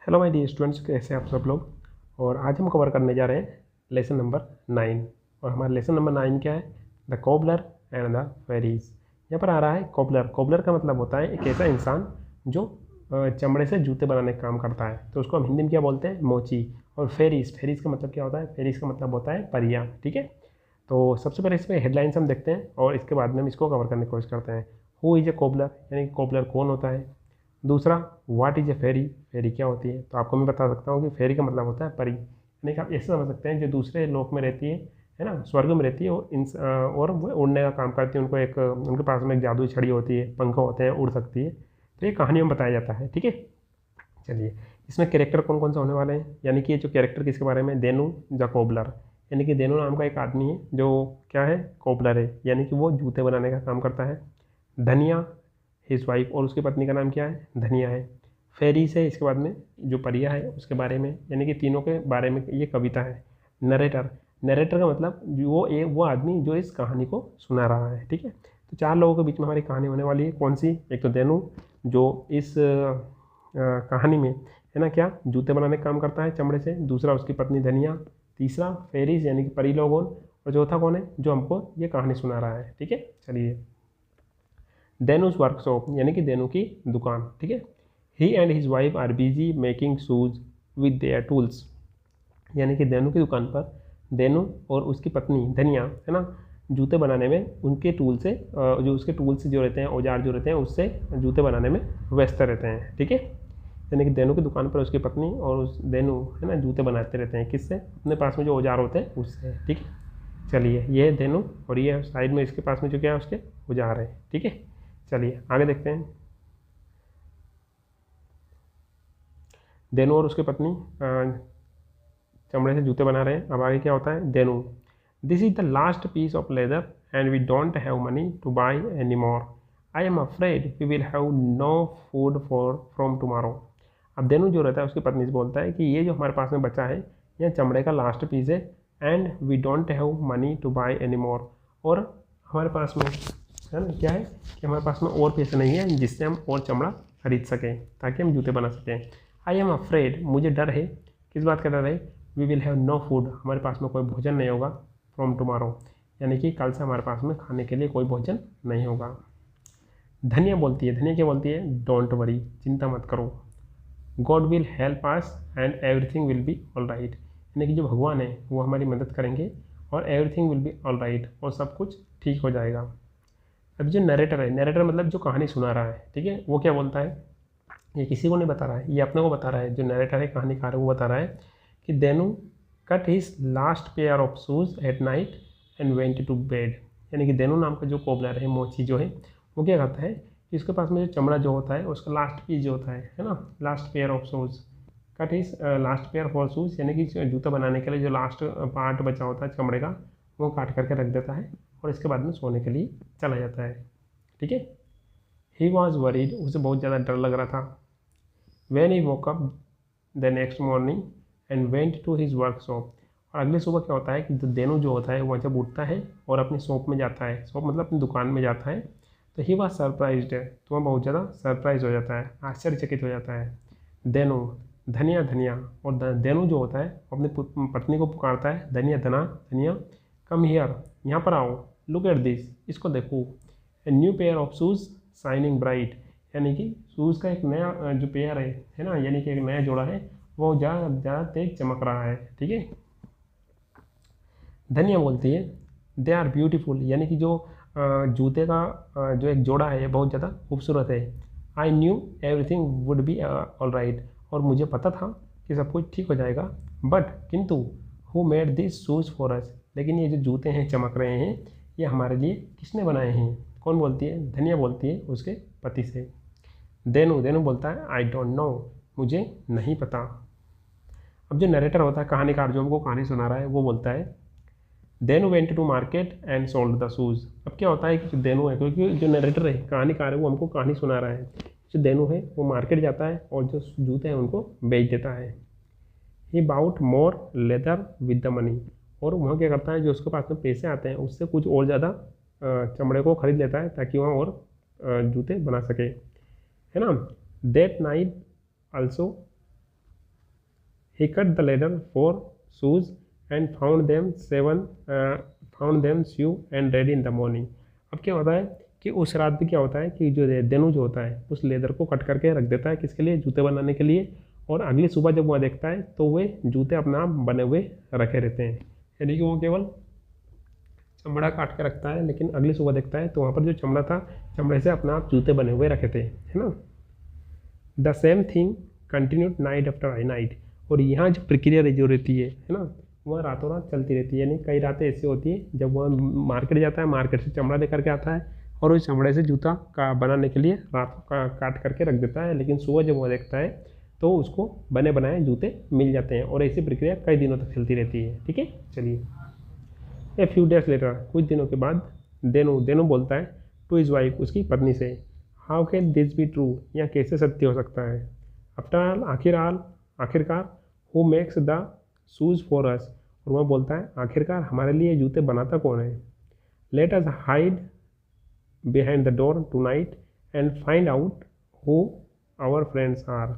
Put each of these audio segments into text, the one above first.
Hello my dear students, कैसे आप सब लोग। और आज हम कवर करने जा रहे हैं लेसन नंबर 9। और हमारा लेसन नंबर 9 क्या है? The cobbler and the fairies. यहाँ पर आ रहा है कोबलर। कोबलर का मतलब होता है एक ऐसा इंसान जो चमड़े से जूते बनाने का काम करता है, तो उसको हम हिंदी में क्या बोलते हैं? मोची। और फेरीज, फेरीज का मतलब क्या होता है? फेरीज का मतलब होता है परियां। ठीक है, तो सबसे पहले इसमें हेडलाइंस हम देखते हैं और इसके बाद में हम इसको कवर करने की कोशिश करते हैं। हु इज़ ए कोबलर, यानी कोबलर कौन होता है। दूसरा, व्हाट इज़ ए फेरी, फेरी क्या होती है। तो आपको मैं बता सकता हूँ कि फेरी का मतलब होता है परी, यानी कि आप ऐसे समझ सकते हैं जो दूसरे लोक में रहती है ना, स्वर्ग में रहती है, और वो उड़ने का काम करती है। उनको एक उनके पास में एक जादुई छड़ी होती है, पंख होते हैं, उड़ सकती है। तो ये कहानियों में बताया जाता है। ठीक है, चलिए इसमें कैरेक्टर कौन कौन से होने वाले हैं, यानी कि ये जो कैरेक्टर किसके बारे में? देनु द कोबलर, यानी कि देनु नाम का एक आदमी है जो क्या है? कोबलर है, यानी कि वो जूते बनाने का काम करता है। धनिया हिज वाइफ, और उसकी पत्नी का नाम क्या है? धनिया है। फेरीस है, इसके बाद में जो परिया है उसके बारे में, यानी कि तीनों के बारे में ये कविता है। नरेटर, नरेटर का मतलब वो आदमी जो इस कहानी को सुना रहा है। ठीक है, तो चार लोगों के बीच में हमारी कहानी होने वाली है। कौन सी? एक तो देनु जो इस कहानी में है ना क्या जूते बनाने का काम करता है चमड़े से। दूसरा उसकी पत्नी धनिया। तीसरा फेरीस यानी कि परी लोगों। और चौथा कौन है? जो हमको ये कहानी सुना रहा है। ठीक है, चलिए देनुस वर्कशॉप, यानी कि देनु की दुकान। ठीक है, he and his wife are busy making shoes with their tools, यानी कि देनु की दुकान पर देनु और उसकी पत्नी धनिया है ना जूते बनाने में उनके टूल से जो उसके टूल्स जो रहते हैं, औजार जो रहते हैं, उससे जूते बनाने में व्यस्त रहते हैं। ठीक है, यानी कि देनु की दुकान पर उसकी पत्नी और उस देनु है ना जूते बनाते रहते हैं। किससे? अपने पास में जो औजार होते हैं उससे। ठीक है, चलिए ये देनु और ये साइड में इसके पास में जो क्या है उसके औजार है। ठीक है, चलिए आगे देखते हैं। देनु और उसकी पत्नी चमड़े से जूते बना रहे हैं। अब आगे क्या होता है? Denu, this is the last piece of leather and we don't have money to buy any more. I am afraid we will have no food for from tomorrow. अब देनु जो रहता है उसकी पत्नी से बोलता है कि ये जो हमारे पास में बचा है यह चमड़े का लास्ट पीस है, and we don't have money to buy any more, और हमारे पास में है ना क्या है कि हमारे पास में और पैसे नहीं है जिससे हम और चमड़ा खरीद सकें ताकि हम जूते बना सकें। आई एम अफ्रेड, मुझे डर है। किस बात का डर है? We will have no food, हमारे पास में कोई भोजन नहीं होगा। फ्रॉम टुमारो, यानी कि कल से हमारे पास में खाने के लिए कोई भोजन नहीं होगा। धनिया बोलती है, धनिया क्या बोलती है? डोंट वरी, चिंता मत करो। God will help us and everything will be all right, यानी कि जो भगवान है वो हमारी मदद करेंगे और everything will be all right, और सब कुछ ठीक हो जाएगा। अब जो नरेटर है, नरेटर मतलब जो कहानी सुना रहा है, ठीक है, वो क्या बोलता है? ये किसी को नहीं बता रहा है, ये अपने को बता रहा है। जो नरेटर है, कहानीकार है, वो बता रहा है कि Denu cut his last pair of shoes at night and went to bed, यानी कि देनु नाम का जो कोबलर है, मोची जो है, वो क्या करता है कि उसके पास में जो चमड़ा जो होता है उसका लास्ट पीस जो होता है ना, last pair of shoes, cut his last pair for shoes, यानी कि जूता बनाने के लिए जो लास्ट पार्ट बचा होता है चमड़े का, वो काट करके रख देता है और इसके बाद में सोने के लिए चला जाता है। ठीक है, ही वॉज वरीड, उसे बहुत ज़्यादा डर लग रहा था। When he woke up the next morning and went to his workshop, और अगली सुबह क्या होता है कि देनु जो होता है वह जब उठता है और अपनी शॉप में जाता है, शॉप मतलब अपनी दुकान में जाता है, तो ही वॉज सरप्राइज्ड, तो वह बहुत ज़्यादा सरप्राइज हो जाता है, आश्चर्यचकित हो जाता है। देनु, धनिया धनिया, और देनु जो होता है अपनी पत्नी को पुकारता है, धनिया धना धनिया, कम हियर, यहाँ पर आओ, लुक एट दिस, इसको देखो, a new pair of shoes shining bright, यानी कि शूज़ का एक नया जो पेयर है ना, यानी कि एक नया जोड़ा है, वो ज़्यादा तेज चमक रहा है। ठीक है, धनिया बोलती है दे आर ब्यूटीफुल, यानी कि जो जूते का जो एक जोड़ा है बहुत ज़्यादा खूबसूरत है। I knew everything would be all right, और मुझे पता था कि सब कुछ ठीक हो जाएगा, बट किंतु who made this shoes for us, लेकिन ये जो जूते हैं चमक रहे हैं ये हमारे लिए किसने बनाए हैं? कौन बोलती है? धनिया बोलती है उसके पति से। देनु, देनु बोलता है आई डोंट नो, मुझे नहीं पता। अब जो नरेटर होता है, कहानीकार जो हमको कहानी सुना रहा है, वो बोलता है Denu went to market and sold the shoes. अब क्या होता है कि जो देनु है, क्योंकि जो नरेटर है, कहानीकार है, वो हमको कहानी सुना रहा है, जो देनु है वो मार्केट जाता है और जो जूते हैं उनको बेच देता है। He bought more leather with the money, और वहाँ क्या करता है जो उसके पास में पैसे आते हैं उससे कुछ और ज़्यादा चमड़े को खरीद लेता है ताकि वहाँ और जूते बना सके, है ना। That night also He cut the ladder 4 shoes and found them shoe and ready in the morning. अब क्या होता है कि उस रात भी क्या होता है कि जो देनु जो होता है उस लेदर को कट करके रख देता है, किसके लिए? जूते बनाने के लिए। और अगली सुबह जब वह देखता है तो वे जूते अपना बने हुए रखे रहते हैं, यानी कि वो केवल चमड़ा काट के रखता है, लेकिन अगली सुबह देखता है तो वहाँ पर जो चमड़ा था, चमड़े से अपना आप जूते बने हुए रखे थे, है ना। The same thing continued night after night. और यहाँ जो प्रक्रिया जो रहती है ना, वह रातों रात चलती रहती है। यानी कई रातें ऐसी होती है जब वह मार्केट जाता है, मार्केट से चमड़ा लेकर के आता है और उस चमड़े से जूता का बनाने के लिए रात का काट करके रख देता है, लेकिन सुबह जब वह देखता है तो उसको बने बनाए जूते मिल जाते हैं। और ऐसी प्रक्रिया कई दिनों तक चलती रहती है। ठीक है, चलिए। ए फ्यू डेज लेटर, कुछ दिनों के बाद, देनु बोलता है टू हिज वाइफ, उसकी पत्नी से, how can this be true, यह कैसे सत्य हो सकता है। आफ्टर ऑल, आखिरकार, who makes the shoes for us, और वह बोलता है आखिरकार हमारे लिए जूते बनाता कौन है। Let us hide behind the door tonight and find out who our friends are.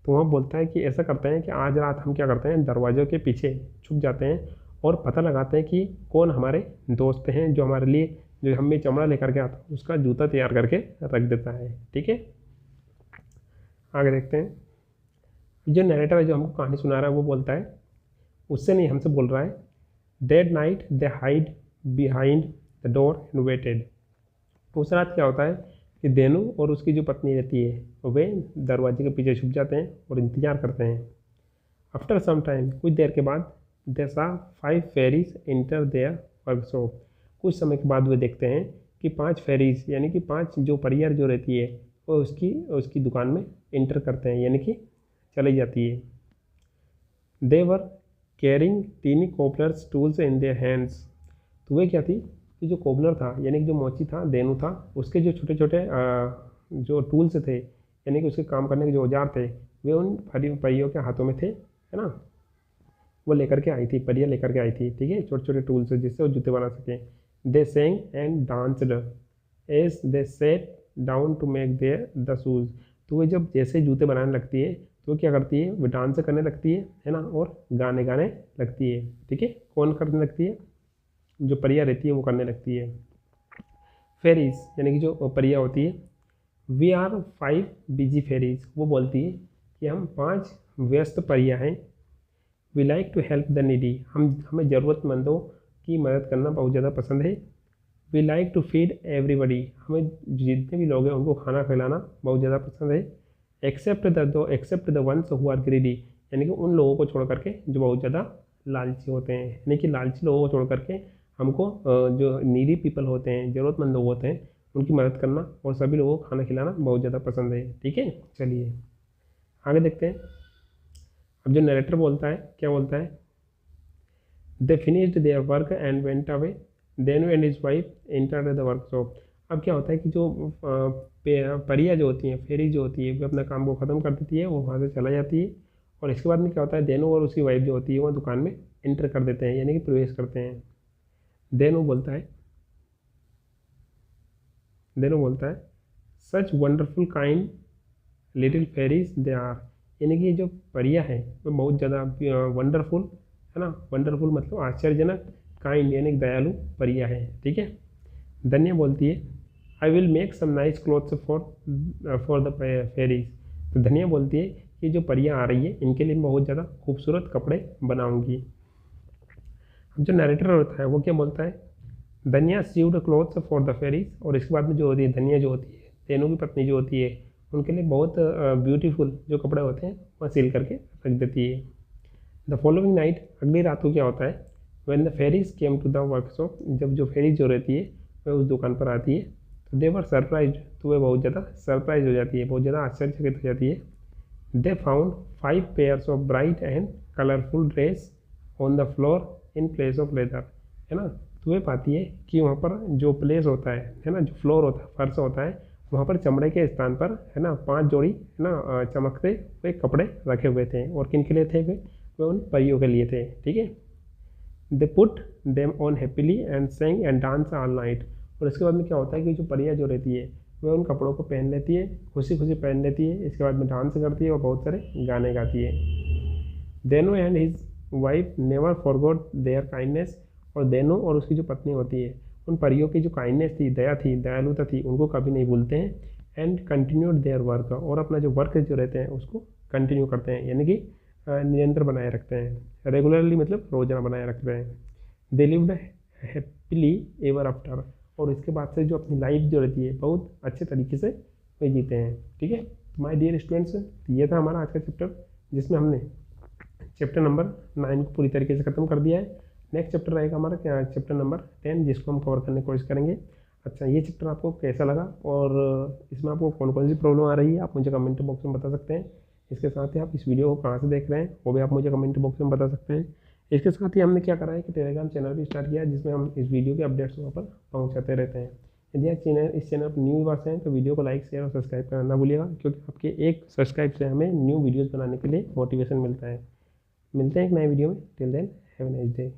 तो वह बोलता है कि ऐसा करते हैं कि आज रात हम क्या करते हैं, दरवाज़ों के पीछे छुप जाते हैं और पता लगाते हैं कि कौन हमारे दोस्त हैं जो हमारे लिए, जो हमें चमड़ा लेकर के आता उसका जूता तैयार करके रख देता है। ठीक है, आगे देखते हैं। जो नरेटर है जो हमको कहानी सुना रहा है वो बोलता है, उससे नहीं हमसे बोल रहा है, that night they hide behind the door and waited. उस रात क्या होता है कि देनु और उसकी जो पत्नी रहती है वे दरवाजे के पीछे छुप जाते हैं और इंतजार करते हैं। आफ्टर सम टाइम, कुछ देर के बाद, दे सा 5 फेरीज इंटर देयर वर्कशॉप। कुछ समय के बाद वे देखते हैं कि 5 फेरीज यानी कि 5 जो परियार जो रहती है वो उसकी दुकान में इंटर करते हैं, यानी कि चली जाती है। They were carrying tiny cobblers tools in their hands. तो वे क्या थी कि जो कोबलर था यानी कि जो मोची था, देनु था, उसके जो छोटे छोटे जो टूल्स थे यानी कि उसके काम करने के जो औजार थे वे उन परियों के हाथों में थे, है ना। वो लेकर के आई थी, परिया लेकर के आई थी। ठीक है, छोटे छोटे टूल्स जिससे वो जूते बना सकें। They sang and danced as they sat down to make their the shoes. तो वे जब जैसे जूते बनाने लगती है तो क्या करती है, वो डांस करने लगती है ना, और गाने लगती है। ठीक है, कौन करने लगती है, जो परिया रहती है वो करने लगती है। फेरीज यानी कि जो परिया होती है, वी आर 5 बिजी फेरीज, वो बोलती है कि हम 5 व्यस्त परिया हैं। We like to help the needy, हमें ज़रूरतमंदों की मदद करना बहुत ज़्यादा पसंद है। We like to feed everybody, हमें जितने भी लोग हैं उनको खाना खिलाना बहुत ज़्यादा पसंद है। Except the ones who are greedy, यानी कि उन लोगों को छोड़ करके जो बहुत ज़्यादा लालची होते हैं, यानी कि लालची लोगों को छोड़ करके हमको जो नीडी पीपल होते हैं, ज़रूरतमंद लोग होते हैं, उनकी मदद करना और सभी लोगों को खाना खिलाना बहुत ज़्यादा पसंद है। ठीक है, चलिए आगे देखते हैं। अब जो नरेटर बोलता है, क्या बोलता है, they finished their work and went away, Denu and his wife entered the workshop. अब क्या होता है कि जो परिया जो होती हैं, फेरी जो होती है, वो अपना काम को ख़त्म कर देती है, वो वहाँ से चला जाती है। और इसके बाद में क्या होता है, देनु और उसकी वाइफ जो होती है वो दुकान में एंटर कर देते हैं, यानी कि प्रवेश करते हैं। देनु बोलता है such wonderful kind little fairies they are, यानी कि जो परिया है वो बहुत ज़्यादा वंडरफुल है ना। वंडरफुल मतलब आश्चर्यजनक, काइंड यानी कि दयालु परिया है। ठीक है, धन्या बोलती है I will make some nice clothes for the fairies. तो धनिया बोलती है कि जो परियां आ रही है इनके लिए बहुत ज़्यादा खूबसूरत कपड़े बनाऊंगी। अब जो नरेटर होता है वो क्या बोलता है, धनिया sieved clothes for the fairies. और इसके बाद में जो होती है धनिया जो होती है, तेनों की पत्नी जो होती है, उनके लिए बहुत ब्यूटीफुल जो कपड़े होते हैं वह सिल करके रख देती है। द फॉलोइंग नाइट, अगली रात को क्या होता है, when the fairies came to the workshop, जब जो फेरीज जो रहती है वह उस दुकान पर आती है, तो दे वर सरप्राइज, तो वह बहुत ज़्यादा सरप्राइज हो जाती है, बहुत ज़्यादा आश्चर्यचकित हो जाती है। They found 5 pairs of bright and colourful dress on the floor in place of leather, है ना। तो वे पाती है कि वहाँ पर जो प्लेस होता है ना, जो फ्लोर होता है, फर्श होता है, वहाँ पर चमड़े के स्थान पर है ना 5 जोड़ी है ना चमकते हुए कपड़े रखे हुए थे। और किन के लिए थे वे उन परियों के लिए थे। ठीक है, they put them on happily and saying and dance all night. और इसके बाद में क्या होता है कि जो परियां जो रहती है वह उन कपड़ों को पहन लेती है, खुशी खुशी पहन लेती है, इसके बाद में डांस करती है और बहुत सारे गाने गाती है। Deno and his wife never forgot their kindness, और देनो और उसकी जो पत्नी होती है उन परियों की जो काइंडनेस थी, दया थी, दयालुता थी, उनको कभी नहीं भूलते हैं। एंड कंटिन्यूड देयर वर्क, और अपना जो वर्क जो रहते हैं उसको कंटिन्यू करते हैं, यानी कि निरंतर बनाए रखते हैं। रेगुलरली मतलब रोजाना बनाए रखते हैं। They lived happily ever after, और इसके बाद से जो अपनी लाइफ जो रहती है बहुत अच्छे तरीके से वे जीते हैं। ठीक है, माय डियर स्टूडेंट्स, ये था हमारा आज का चैप्टर, जिसमें हमने चैप्टर नंबर 9 को पूरी तरीके से ख़त्म कर दिया है। नेक्स्ट चैप्टर रहेगा हमारा क्या, चैप्टर नंबर 10, जिसको हम कवर करने की कोशिश करेंगे। अच्छा, ये चैप्टर आपको कैसा लगा और इसमें आपको कौन कौन सी प्रॉब्लम आ रही है, आप मुझे कमेंट बॉक्स में बता सकते हैं। इसके साथ ही आप इस वीडियो को कहाँ से देख रहे हैं वो भी आप मुझे कमेंट बॉक्स में बता सकते हैं। इसके साथ ही हमने क्या करा है कि टेलीग्राम चैनल भी स्टार्ट किया है, जिसमें हम इस वीडियो के अपडेट्स वहाँ पर पहुँचाते रहते हैं। यदि आप इस चैनल पर न्यू वर्स हैं तो वीडियो को लाइक, शेयर और सब्सक्राइब करना ना भूलिएगा, क्योंकि आपके एक सब्सक्राइब से हमें न्यू वीडियोज़ बनाने के लिए मोटिवेशन मिलता है। मिलते हैं एक नए वीडियो में। Till then have a nice day.